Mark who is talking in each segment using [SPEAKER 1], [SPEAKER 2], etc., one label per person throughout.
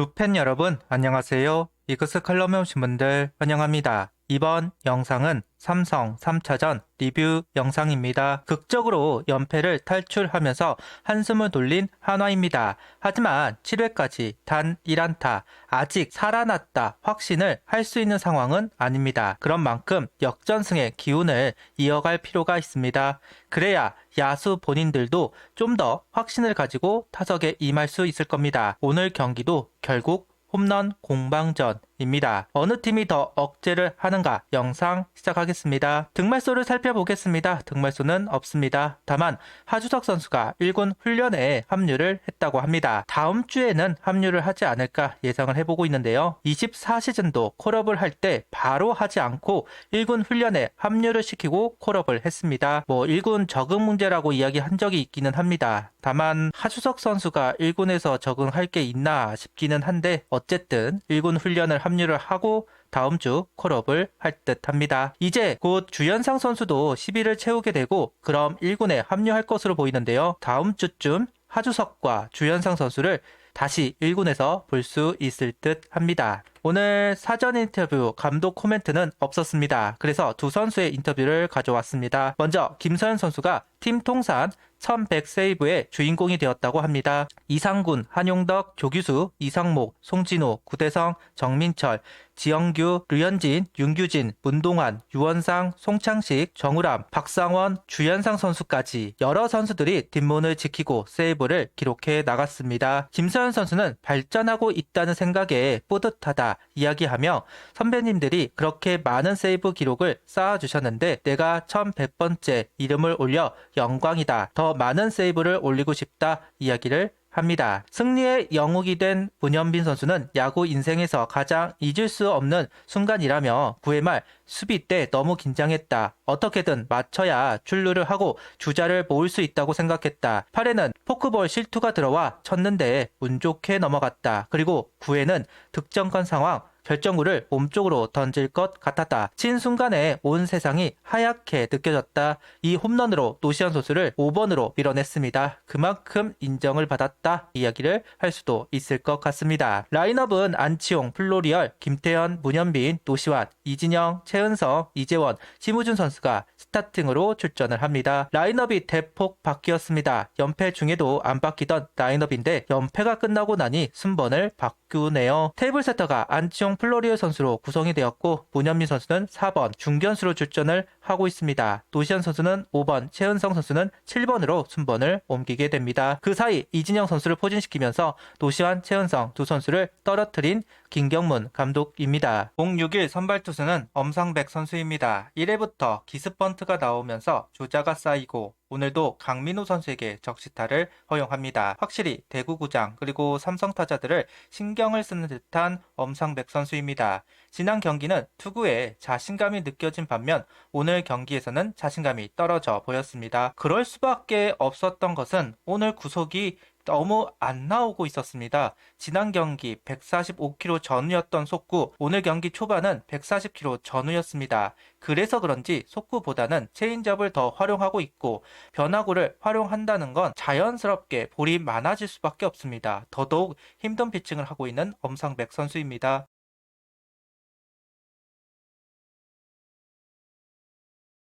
[SPEAKER 1] 루팬 여러분 안녕하세요. 이그스 칼럼에 오신 분들 환영합니다. 이번 영상은 삼성 3차전 리뷰 영상입니다. 극적으로 연패를 탈출하면서 한숨을 돌린 한화입니다. 하지만 7회까지 단 1안타, 아직 살아났다 확신을 할 수 있는 상황은 아닙니다. 그런 만큼 역전승의 기운을 이어갈 필요가 있습니다. 그래야 야수 본인들도 좀 더 확신을 가지고 타석에 임할 수 있을 겁니다. 오늘 경기도 결국 홈런 공방전입니다. 어느 팀이 더 억제를 하는가 영상 시작하겠습니다. 득말소를 살펴보겠습니다. 득말소는 없습니다. 다만 하주석 선수가 1군 훈련에 합류를 했다고 합니다. 다음 주에는 합류를 하지 않을까 예상을 해보고 있는데요. 24시즌도 콜업을 할 때 바로 하지 않고 1군 훈련에 합류를 시키고 콜업을 했습니다. 1군 적응 문제라고 이야기한 적이 있기는 합니다. 다만 하주석 선수가 1군에서 적응할 게 있나 싶기는 한데 어쨌든 1군 훈련을 합류를 하고 다음 주 콜업을 할 듯 합니다. 이제 곧 주연상 선수도 10일을 채우게 되고 그럼 1군에 합류할 것으로 보이는데요. 다음 주쯤 하주석과 주연상 선수를 다시 1군에서 볼 수 있을 듯 합니다. 오늘 사전 인터뷰 감독 코멘트는 없었습니다. 그래서 두 선수의 인터뷰를 가져왔습니다. 먼저 김서현 선수가 팀 통산 1100세이브의 주인공이 되었다고 합니다. 이상군, 한용덕, 조규수, 이상목, 송진호, 구대성, 정민철, 지영규, 류현진, 윤규진, 문동환, 유원상, 송창식, 정우람, 박상원, 주연상 선수까지 여러 선수들이 뒷문을 지키고 세이브를 기록해 나갔습니다. 김서현 선수는 발전하고 있다는 생각에 뿌듯하다 이야기하며 선배님들이 그렇게 많은 세이브 기록을 쌓아주셨는데 내가 1100번째 이름을 올려 영광이다. 더 많은 세이브를 올리고 싶다 이야기를 합니다. 승리의 영웅이 된 문현빈 선수는 야구 인생에서 가장 잊을 수 없는 순간이라며 9회 말 수비 때 너무 긴장했다. 어떻게든 맞춰야 출루를 하고 주자를 모을 수 있다고 생각했다. 8회는 포크볼 실투가 들어와 쳤는데 운 좋게 넘어갔다. 그리고 9회는 득점권 상황 결정구를 몸쪽으로 던질 것 같았다. 친 순간에 온 세상이 하얗게 느껴졌다. 이 홈런으로 노시안 선수를 5번으로 밀어냈습니다. 그만큼 인정을 받았다. 이야기를 할 수도 있을 것 같습니다. 라인업은 안치홍, 플로리얼, 김태현, 문현빈, 노시환, 이진영, 최은성, 이재원, 심우준 선수가 스타팅으로 출전을 합니다. 라인업이 대폭 바뀌었습니다. 연패 중에도 안 바뀌던 라인업인데 연패가 끝나고 나니 순번을 바꾸네요. 테이블 세터가 안치홍 플로리얼 선수로 구성이 되었고 문현민 선수는 4번 중견수로 출전을 하고 있습니다. 노시안 선수는 5번, 최은성 선수는 7번으로 순번을 옮기게 됩니다. 그 사이 이진영 선수를 포진시키면서 노시환, 최은성 두 선수를 떨어뜨린 김경문 감독입니다. 06일 선발 투수는 엄상백 선수입니다. 1회부터 기습번트가 나오면서 주자가 쌓이고 오늘도 강민호 선수에게 적시타를 허용합니다. 확실히 대구구장 그리고 삼성 타자들을 신경을 쓰는 듯한 엄상백 선수입니다. 지난 경기는 투구에 자신감이 느껴진 반면 오늘 경기에서는 자신감이 떨어져 보였습니다. 그럴 수밖에 없었던 것은 오늘 구속이 너무 안 나오고 있었습니다. 지난 경기 145km 전후였던 속구, 오늘 경기 초반은 140km 전후였습니다. 그래서 그런지 속구보다는 체인지업을 더 활용하고 있고 변화구를 활용한다는 건 자연스럽게 볼이 많아질 수밖에 없습니다. 더더욱 힘든 피칭을 하고 있는 엄상백 선수입니다.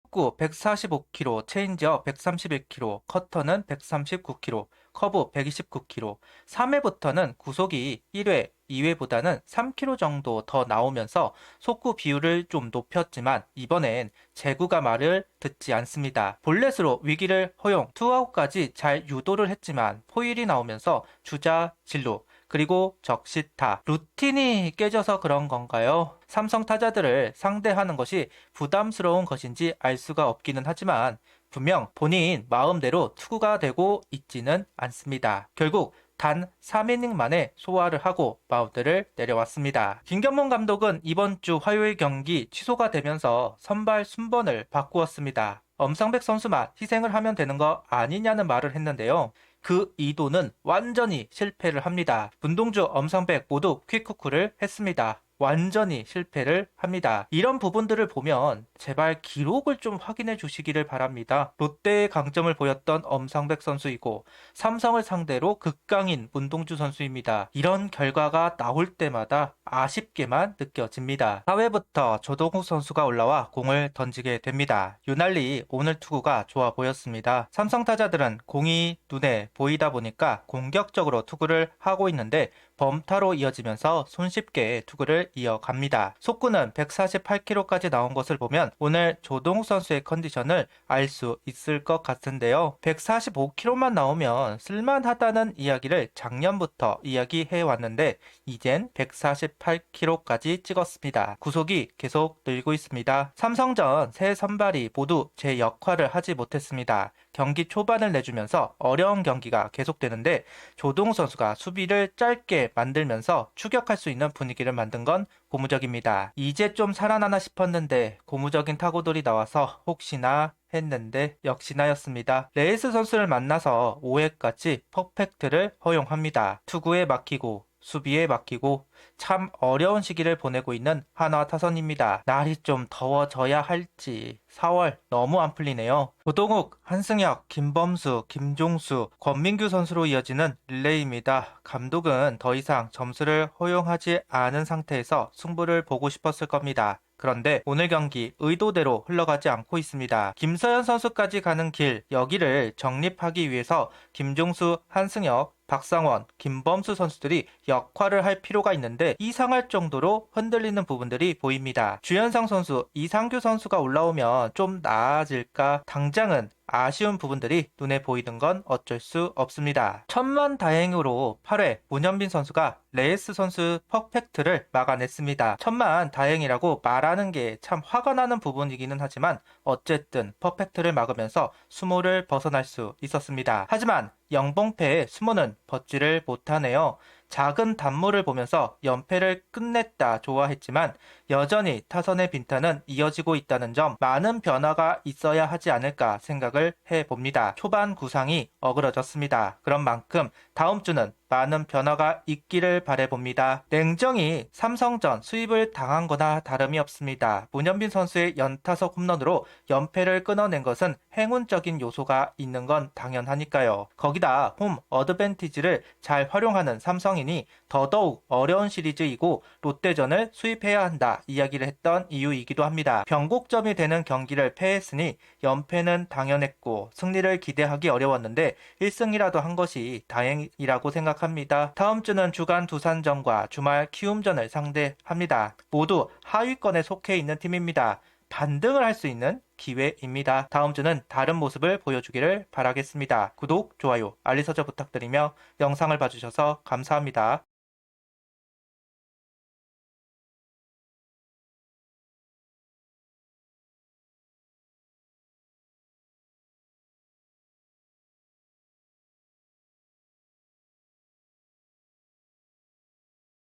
[SPEAKER 1] 속구 145km, 체인지업 131km, 커터는 139km, 커브 129km. 3회부터는 구속이 1회, 2회보다는 3km 정도 더 나오면서 속구 비율을 좀 높였지만 이번엔 제구가 말을 듣지 않습니다. 볼넷으로 위기를 허용, 투아웃까지 잘 유도를 했지만 포일이 나오면서 주자 진루, 그리고 적시타, 루틴이 깨져서 그런 건가요? 삼성 타자들을 상대하는 것이 부담스러운 것인지 알 수가 없기는 하지만 분명 본인 마음대로 투구가 되고 있지는 않습니다. 결국 단 3이닝 만에 소화를 하고 마운드를 내려왔습니다. 김경문 감독은 이번 주 화요일 경기 취소가 되면서 선발 순번을 바꾸었습니다. 엄상백 선수만 희생을 하면 되는 거 아니냐는 말을 했는데요. 그 의도는 완전히 실패를 합니다. 문동주, 엄상백 모두 퀵쿠크를 했습니다. 완전히 실패를 합니다. 이런 부분들을 보면 제발 기록을 좀 확인해 주시기를 바랍니다. 롯데의 강점을 보였던 엄상백 선수이고 삼성을 상대로 극강인 문동주 선수입니다. 이런 결과가 나올 때마다 아쉽게만 느껴집니다. 4회부터 조동욱 선수가 올라와 공을 던지게 됩니다. 유난히 오늘 투구가 좋아 보였습니다. 삼성 타자들은 공이 눈에 보이다 보니까 공격적으로 투구를 하고 있는데 범타로 이어지면서 손쉽게 투구를 이어갑니다. 속구는 148km까지 나온 것을 보면 오늘 조동욱 선수의 컨디션을 알 수 있을 것 같은데요. 145km만 나오면 쓸만하다는 이야기를 작년부터 이야기해 왔는데 이젠 148km까지 찍었습니다. 구속이 계속 늘고 있습니다. 삼성전 새 선발이 모두 제 역할을 하지 못했습니다. 경기 초반을 내주면서 어려운 경기가 계속되는데 조동욱 선수가 수비를 짧게 만들면서 추격할 수 있는 분위기를 만든 건 고무적입니다. 이제 좀 살아나나 싶었는데 고무적인 타구들이 나와서 혹시나 했는데 역시나였습니다. 레이스 선수를 만나서 5회까지 퍼펙트를 허용합니다. 투구에 맡기고 수비에 맡기고 참 어려운 시기를 보내고 있는 한화 타선입니다. 날이 좀 더워져야 할지 4월 너무 안 풀리네요. 조동욱, 한승혁, 김범수, 김종수, 권민규 선수로 이어지는 릴레이입니다. 감독은 더 이상 점수를 허용하지 않은 상태에서 승부를 보고 싶었을 겁니다. 그런데 오늘 경기 의도대로 흘러가지 않고 있습니다. 김서현 선수까지 가는 길, 여기를 정립하기 위해서 김종수, 한승혁, 박상원, 김범수 선수들이 역할을 할 필요가 있는데 이상할 정도로 흔들리는 부분들이 보입니다. 주현상 선수, 이상규 선수가 올라오면 좀 나아질까? 당장은 아쉬운 부분들이 눈에 보이는 건 어쩔 수 없습니다. 천만다행으로 8회 문현빈 선수가 레이스 선수 퍼펙트를 막아냈습니다. 천만다행이라고 말하는 게 참 화가 나는 부분이기는 하지만 어쨌든 퍼펙트를 막으면서 수모를 벗어날 수 있었습니다. 하지만 영봉패의 수모는 벗지를 못하네요. 작은 단모를 보면서 연패를 끝냈다 좋아했지만 여전히 타선의 빈탄은 이어지고 있다는 점, 많은 변화가 있어야 하지 않을까 생각을 해봅니다. 초반 구상이 어그러졌습니다. 그런 만큼 다음 주는 많은 변화가 있기를 바라봅니다. 냉정히 삼성전 수입을 당한 거나 다름이 없습니다. 문현빈 선수의 연타석 홈런으로 연패를 끊어낸 것은 행운적인 요소가 있는 건 당연하니까요. 거기다 홈 어드밴티지를 잘 활용하는 삼성이니 더더욱 어려운 시리즈이고 롯데전을 수입해야 한다 이야기를 했던 이유이기도 합니다. 변곡점이 되는 경기를 패했으니 연패는 당연했고 승리를 기대하기 어려웠는데 1승이라도 한 것이 다행이라고 생각합니다. 다음 주는 주간 두산전과 주말 키움전을 상대합니다. 모두 하위권에 속해 있는 팀입니다. 반등을 할 수 있는 기회입니다. 다음 주는 다른 모습을 보여주기를 바라겠습니다. 구독, 좋아요, 알림 설정 부탁드리며 영상을 봐주셔서 감사합니다.